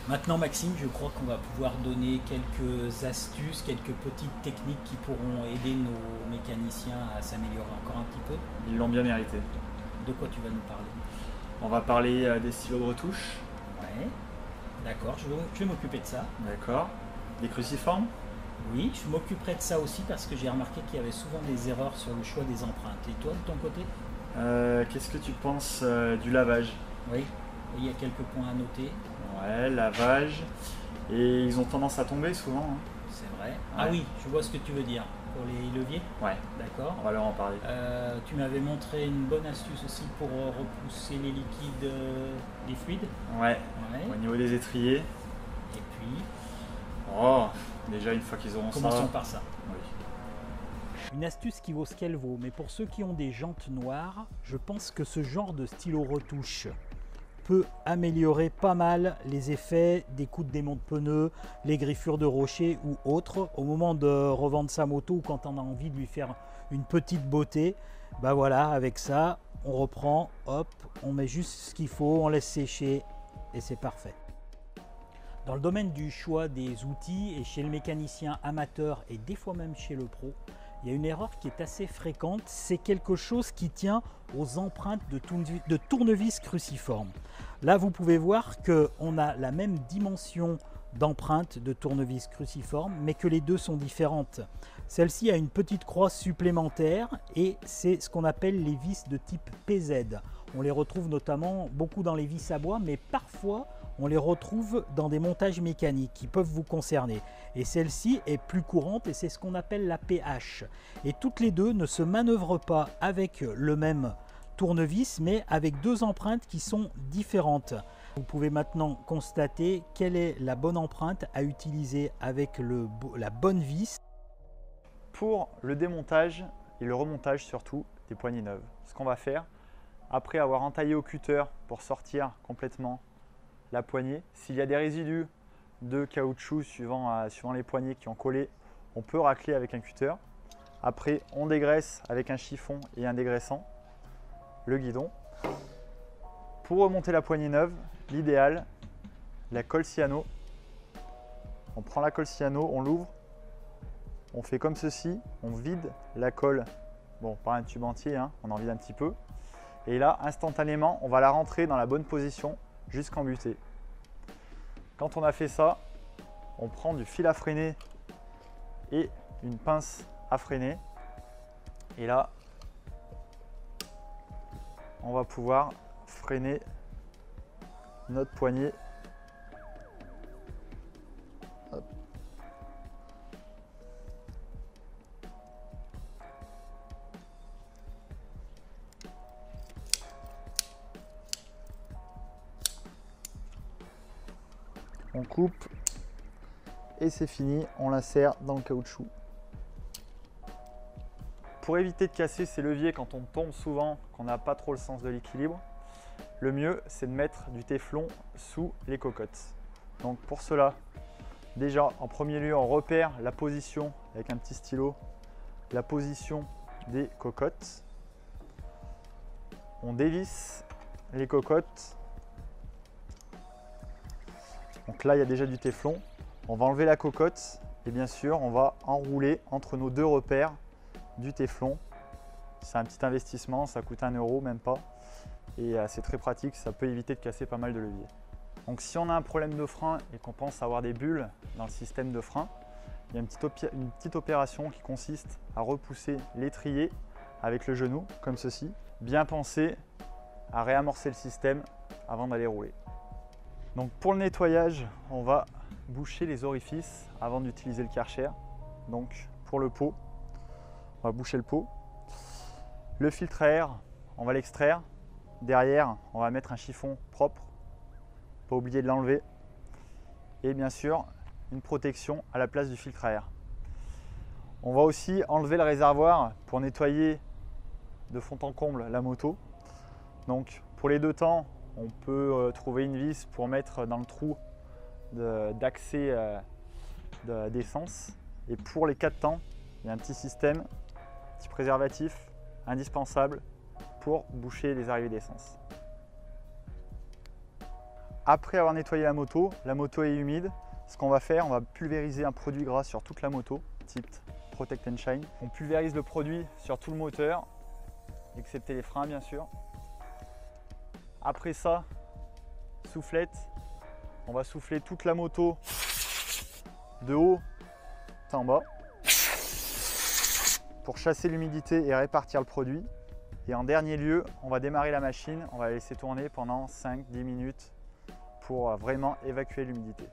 Maintenant, Maxime, je crois qu'on va pouvoir donner quelques astuces, quelques petites techniques qui pourront aider nos mécaniciens à s'améliorer encore un petit peu. Ils l'ont bien mérité. De quoi tu vas nous parler? On va parler des stylos de retouche, Ouais, d'accord, je vais m'occuper de ça. d'accord. Des cruciformes, Oui, je m'occuperai de ça aussi parce que j'ai remarqué qu'il y avait souvent des erreurs sur le choix des empreintes. Et toi, de ton côté? qu'est-ce que tu penses du lavage? Oui, il y a quelques points à noter, Ouais, lavage. Et ils ont tendance à tomber souvent, hein. c'est vrai. Ah Ouais. oui, je vois ce que tu veux dire. Pour les leviers, Ouais, d'accord. on va leur en parler. Tu m'avais montré une bonne astuce aussi pour repousser les liquides, les fluides. Ouais, Ouais. au niveau des étriers. Et puis, Oh, déjà une fois qu'ils auront commençons ça. par ça. Oui. Une astuce qui vaut ce qu'elle vaut, mais pour ceux qui ont des jantes noires, je pense que ce genre de stylo retouche peut améliorer pas mal les effets des coups de démonte pneus, les griffures de rocher ou autres. Au moment de revendre sa moto ou quand on a envie de lui faire une petite beauté, bah voilà, avec ça, on reprend, hop, on met juste ce qu'il faut, on laisse sécher et c'est parfait. Dans le domaine du choix des outils et chez le mécanicien amateur et des fois même chez le pro, il y a une erreur qui est assez fréquente, c'est quelque chose qui tient aux empreintes de tournevis cruciforme. Là, vous pouvez voir qu'on a la même dimension d'empreinte de tournevis cruciforme, mais que les deux sont différentes. Celle-ci a une petite croix supplémentaire et c'est ce qu'on appelle les vis de type PZ. On les retrouve notamment beaucoup dans les vis à bois, mais parfois on les retrouve dans des montages mécaniques qui peuvent vous concerner. Et celle-ci est plus courante et c'est ce qu'on appelle la PH. Et toutes les deux ne se manœuvrent pas avec le même tournevis, mais avec deux empreintes qui sont différentes. Vous pouvez maintenant constater quelle est la bonne empreinte à utiliser avec la bonne vis. Pour le démontage et le remontage surtout des poignées neuves, ce qu'on va faire, après avoir entaillé au cutter pour sortir complètement la poignée, s'il y a des résidus de caoutchouc suivant les poignées qui ont collé, on peut racler avec un cutter. Après, on dégraisse avec un chiffon et un dégraissant le guidon. Pour remonter la poignée neuve, l'idéal, la colle cyano. On prend la colle cyano, on l'ouvre, on fait comme ceci, on vide la colle, bon, par un tube entier, hein, on en vide un petit peu. Et là, instantanément, on va la rentrer dans la bonne position jusqu'en butée. Quand on a fait ça, on prend du fil à freiner et une pince à freiner. Et là, on va pouvoir freiner notre poignée. Hop. On coupe et c'est fini, on l'insère dans le caoutchouc. Pour éviter de casser ces leviers quand on tombe souvent, qu'on n'a pas trop le sens de l'équilibre, le mieux c'est de mettre du téflon sous les cocottes. Donc pour cela, déjà en premier lieu on repère la position avec un petit stylo, la position des cocottes. On dévisse les cocottes. Donc là il y a déjà du téflon. On va enlever la cocotte et bien sûr on va enrouler entre nos deux repères du téflon. C'est un petit investissement, ça coûte 1 €, même pas. Et c'est très pratique, ça peut éviter de casser pas mal de leviers. Donc si on a un problème de frein et qu'on pense avoir des bulles dans le système de frein, il y a une petite opération qui consiste à repousser l'étrier avec le genou, comme ceci. Bien penser à réamorcer le système avant d'aller rouler. Donc pour le nettoyage, on va boucher les orifices avant d'utiliser le Karcher. Donc pour le pot, on va boucher le pot. Le filtre à air, on va l'extraire. Derrière, on va mettre un chiffon propre. Pas oublier de l'enlever. Et bien sûr, une protection à la place du filtre à air. On va aussi enlever le réservoir pour nettoyer de fond en comble la moto. Donc pour les deux temps, on peut trouver une vis pour mettre dans le trou d'accès d'essence. Et pour les 4 temps, il y a un petit système, un petit préservatif indispensable pour boucher les arrivées d'essence. Après avoir nettoyé la moto est humide. Ce qu'on va faire, on va pulvériser un produit gras sur toute la moto, type Protect and Shine. On pulvérise le produit sur tout le moteur, excepté les freins bien sûr. Après ça, soufflette. On va souffler toute la moto de haut en bas pour chasser l'humidité et répartir le produit. Et en dernier lieu, on va démarrer la machine, on va la laisser tourner pendant 5-10 minutes pour vraiment évacuer l'humidité.